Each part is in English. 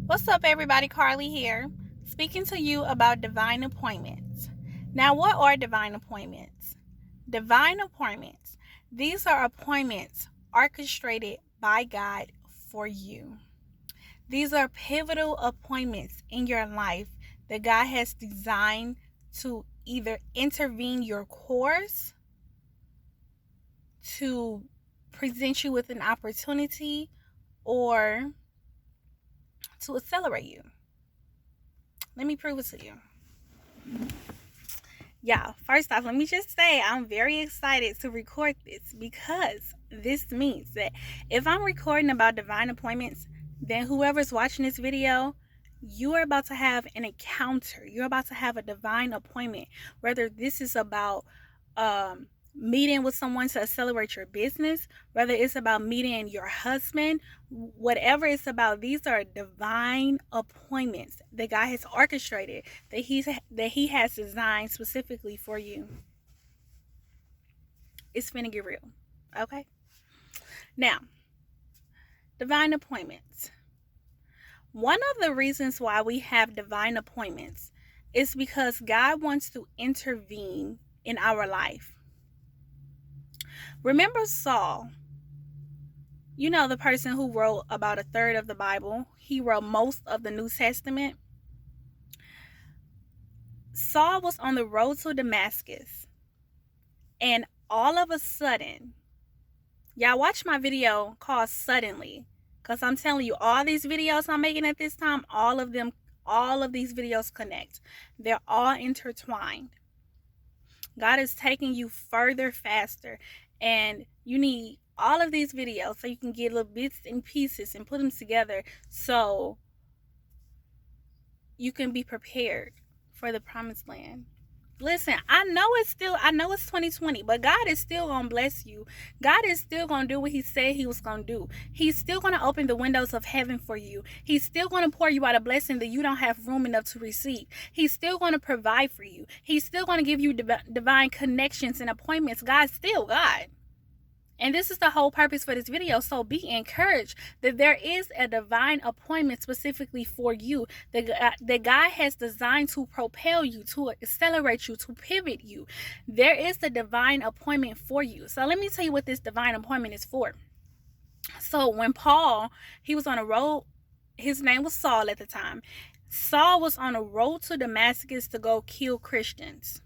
What's up, everybody? Carly here, speaking to you about divine appointments. Now, what are divine appointments? Divine appointments. These are appointments orchestrated by God for you. These are pivotal appointments in your life that God has designed to either intervene your course, to present you with an opportunity, or to accelerate you. Let me prove it to you. Yeah, first off, let me just say I'm very excited to record this because this means that if I'm recording about divine appointments, then whoever's watching this video, you are about to have an encounter. You're about to have a divine appointment, whether this is about meeting with someone to accelerate your business, whether it's about meeting your husband, whatever it's about. These are divine appointments that God has orchestrated, that he has designed specifically for you. It's finna get real. Okay? Now, divine appointments. One of the reasons why we have divine appointments is because God wants to intervene in our life. Remember Saul? You know, the person who wrote about a third of the Bible. He wrote most of the New Testament. Saul was on the road to Damascus, and all of a sudden, y'all watch my video called Suddenly, because I'm telling you, all these videos I'm making at this time, all of these videos connect. They're all intertwined. God is taking you further, faster, and you need all of these videos so you can get little bits and pieces and put them together so you can be prepared for the promised land. Listen, I know it's 2020, but God is still going to bless you. God is still going to do what he said he was going to do. He's still going to open the windows of heaven for you. He's still going to pour you out a blessing that you don't have room enough to receive. He's still going to provide for you. He's still going to give you divine connections and appointments. God's still God. And this is the whole purpose for this video. So be encouraged that there is a divine appointment specifically for you that God has designed to propel you, to accelerate you, to pivot you. There is a divine appointment for you. So let me tell you what this divine appointment is for. So when Paul, he was on a road, his name was Saul at the time. Saul was on a road to Damascus to go kill Christians.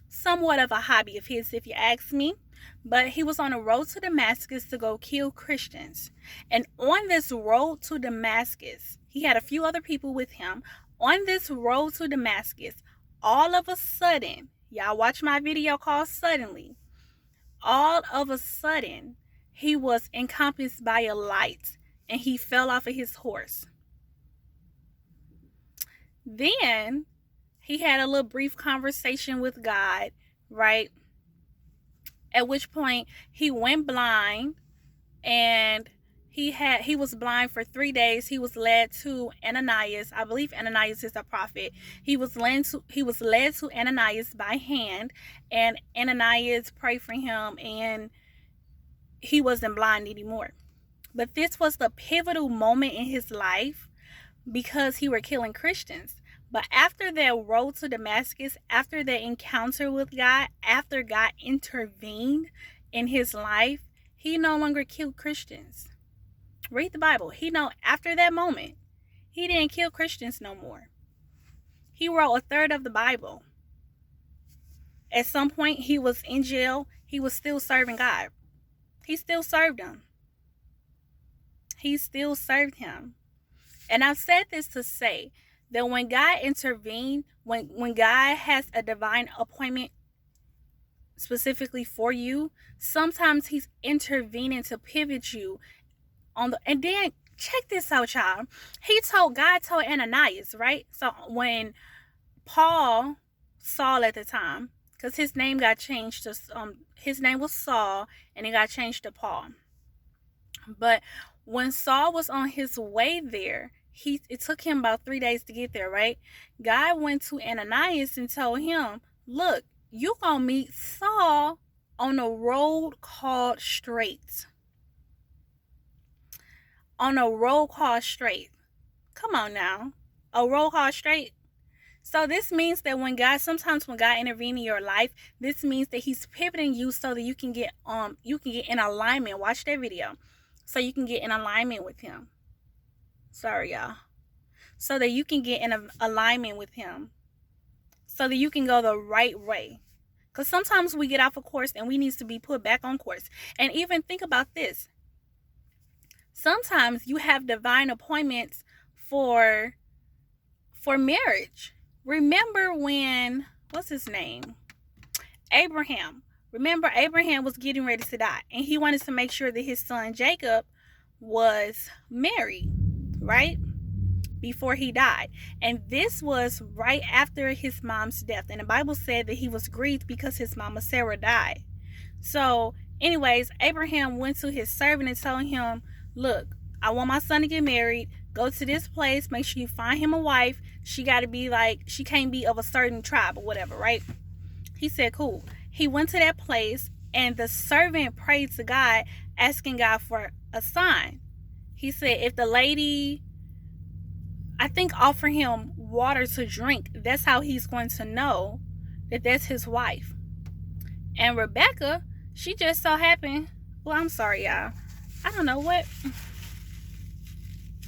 Somewhat of a hobby of his, if you ask me. But he was on a road to Damascus to go kill Christians. And on this road to Damascus, he had a few other people with him. On this road to Damascus, all of a sudden, y'all watch my video called Suddenly. All of a sudden, he was encompassed by a light and he fell off of his horse. Then he had a little brief conversation with God, right? At which point he went blind, and he was blind for 3 days. He was led to Ananias. I believe Ananias is a prophet. He was led to Ananias by hand, and Ananias prayed for him, and he wasn't blind anymore. But this was the pivotal moment in his life because he were killing Christians. But after that road to Damascus, after that encounter with God, after God intervened in his life, he no longer killed Christians. Read the Bible. After that moment, he didn't kill Christians no more. He wrote a third of the Bible. At some point, he was in jail. He was still serving God. He still served him. He still served him. And I've said this to say that when God intervened, when God has a divine appointment specifically for you, sometimes he's intervening to pivot you and then check this out, y'all. God told Ananias, right? So when Saul at the time, because his name got changed to, his name was Saul and it got changed to Paul. But when Saul was on his way there, it took him about 3 days to get there, right? God went to Ananias and told him, look, you're going to meet Saul on a road called Straight. On a road called Straight. Come on now. A roll call straight. So this means that sometimes when God intervenes in your life, this means that He's pivoting you so that you can get in alignment. Watch that video, so you can get in alignment with Him. Sorry, y'all. So that you can get in alignment with Him, so that you can go the right way. Because sometimes we get off of course and we need to be put back on course. And even think about this. Sometimes you have divine appointments for marriage. Remember when, what's his name? Abraham. Remember, Abraham was getting ready to die, and he wanted to make sure that his son Jacob was married, right? Before he died. And this was right after his mom's death. And the Bible said that he was grieved because his mama Sarah died. So, anyways, Abraham went to his servant and told him, look, I want my son to get married. Go to this place. Make sure you find him a wife. She can't be of a certain tribe or whatever, right? He said, cool. He went to that place, and the servant prayed to God, asking God for a sign. He said, if the lady, I think, offer him water to drink, that's how he's going to know that that's his wife. And Rebecca, she just so happened, well, I'm sorry, y'all. I don't know what.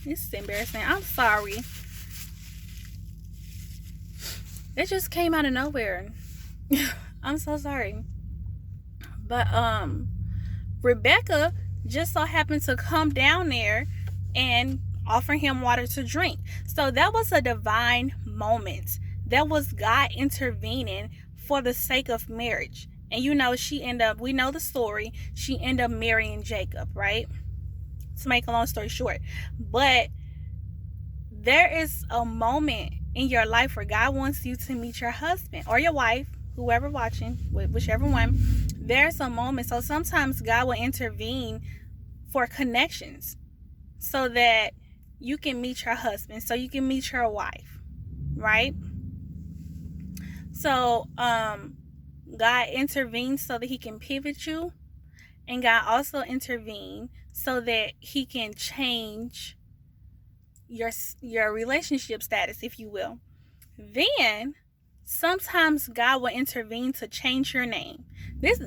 This is embarrassing. I'm sorry. It just came out of nowhere. I'm so sorry. But Rebecca just so happened to come down there and offer him water to drink. So that was a divine moment. That was God intervening for the sake of marriage. And we know the story, she ended up marrying Jacob, right? To make a long story short. But there is a moment in your life where God wants you to meet your husband or your wife, whoever watching, whichever one. There's a moment. So sometimes God will intervene for connections so that you can meet your husband, so you can meet your wife, right? So God intervenes so that He can pivot you, and God also intervenes so that He can change your relationship status, if you will. Then sometimes God will intervene to change your name. This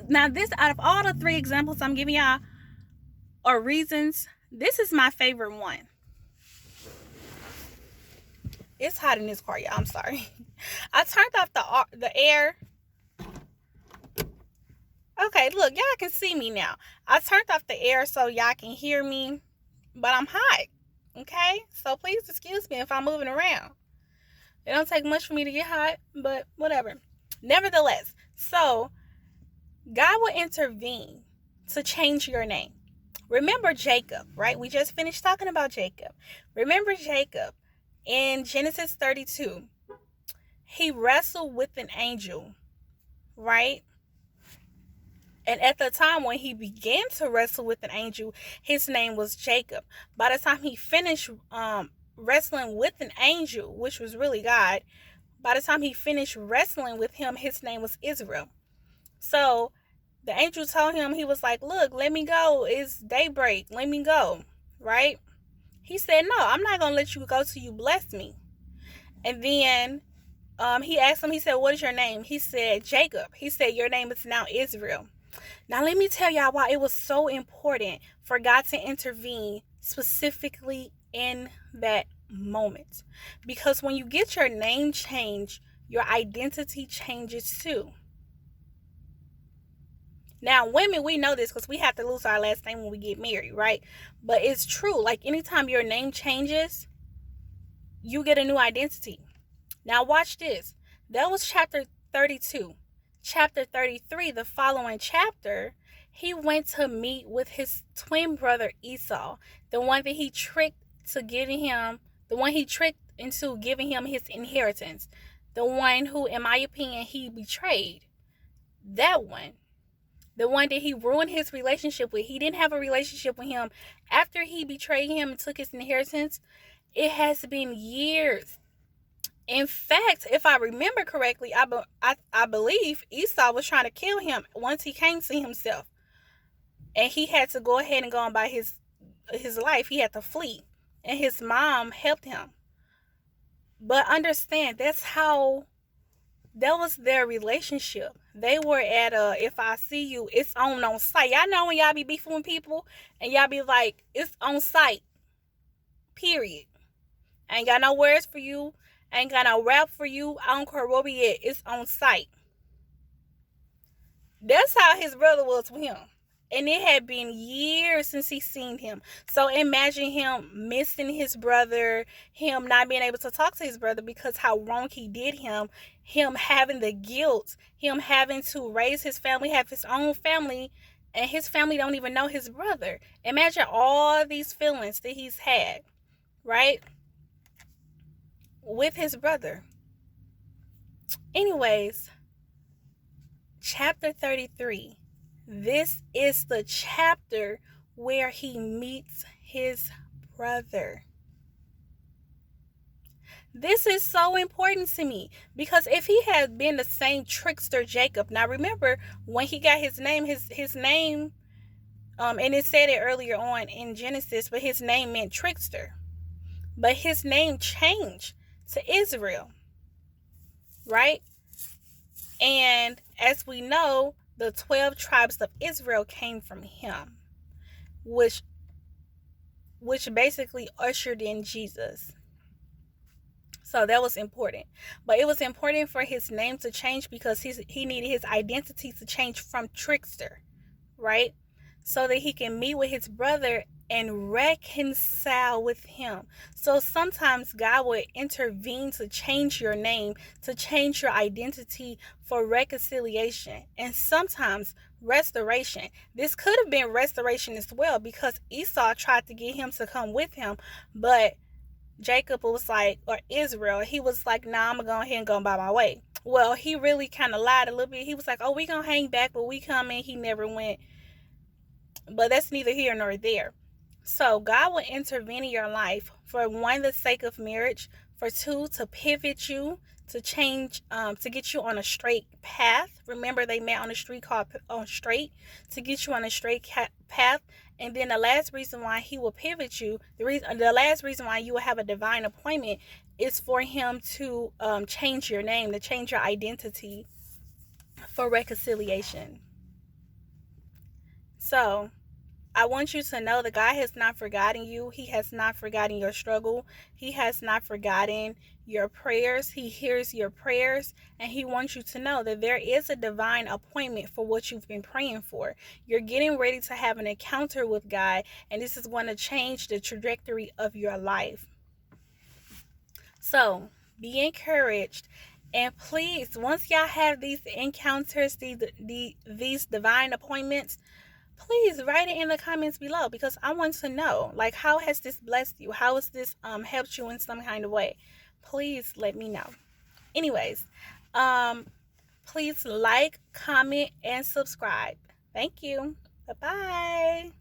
out of all the 3 examples I'm giving y'all, or reasons, this is my favorite one. It's hot in this car, y'all. I'm sorry. I turned off the air. Okay, look, y'all can see me now. I turned off the air so y'all can hear me, but I'm hot. Okay? So please excuse me if I'm moving around. It don't take much for me to get hot, but whatever. Nevertheless, so God will intervene to change your name. Remember Jacob, right? We just finished talking about Jacob. Remember Jacob in Genesis 32. He wrestled with an angel, right? And at the time when he began to wrestle with an angel, his name was Jacob. By the time he finished wrestling with an angel, which was really God, by the time he finished wrestling with him, his name was Israel. So the angel told him, he was like, look, let me go. It's daybreak. Let me go. Right? He said, no, I'm not going to let you go till you bless me. And then he asked him, he said, what is your name? He said, Jacob. He said, your name is now Israel. Now, let me tell y'all why it was so important for God to intervene specifically in that moment. Because when you get your name changed, your identity changes too. Now, women, we know this because we have to lose our last name when we get married, right? But it's true. Like, anytime your name changes, you get a new identity. Now, watch this. That was chapter 32. Chapter 33, the following chapter, he went to meet with his twin brother Esau, the one that he tricked into giving him his inheritance, the one who, in my opinion, he betrayed. That one. The one that he ruined his relationship with. He didn't have a relationship with him after he betrayed him and took his inheritance. It has been years. In fact, if I remember correctly, I believe Esau was trying to kill him once he came to himself. And he had to go ahead and go on by his life. He had to flee. And his mom helped him. But understand, that was their relationship. They were at a, if I see you, it's on site. Y'all know when y'all be beefing with people and y'all be like, it's on site. Period. I ain't got no words for you. I ain't got no rap for you. I don't care where we at. It's on site. That's how his brother was with him. And it had been years since he seen him. So imagine him missing his brother, him not being able to talk to his brother because how wrong he did him having the guilt, him having to raise his family, have his own family, and his family don't even know his brother. Imagine all these feelings that he's had, right? With his brother. Anyways, chapter 33. This is the chapter where he meets his brother. This is so important to me because if he had been the same trickster Jacob, now remember when he got his name, his name, and it said it earlier on in Genesis, but his name meant trickster. But his name changed to Israel, right? And as we know, the 12 tribes of Israel came from him, which basically ushered in Jesus. So that was important. But it was important for his name to change because he needed his identity to change from trickster, right? So that he can meet with his brother and reconcile with him. So sometimes God will intervene to change your name, to change your identity for reconciliation, and sometimes restoration. This could have been restoration as well because Esau tried to get him to come with him, but Jacob was like, or Israel, he was like, nah, I'm gonna go ahead and go by my way. Well, he really kind of lied a little bit. He was like, oh, we gonna hang back, but we coming. He never went. But that's neither here nor there. So God will intervene in your life for one, the sake of marriage, for two, to pivot you, to change, to get you on a straight path. Remember, they met on a street called on straight, to get you on a straight path. And then the last reason why he will pivot you, the last reason why you will have a divine appointment is for him to change your name, to change your identity for reconciliation. So I want you to know that God has not forgotten you. He has not forgotten your struggle. He has not forgotten your prayers. He hears your prayers, and he wants you to know that there is a divine appointment for what you've been praying for. You're getting ready to have an encounter with God, and this is going to change the trajectory of your life. So be encouraged. And please, once y'all have these encounters, these divine appointments, please write it in the comments below because I want to know, like, how has this blessed you? How has this helped you in some kind of way? Please let me know. Anyways, please like, comment, and subscribe. Thank you. Bye-bye.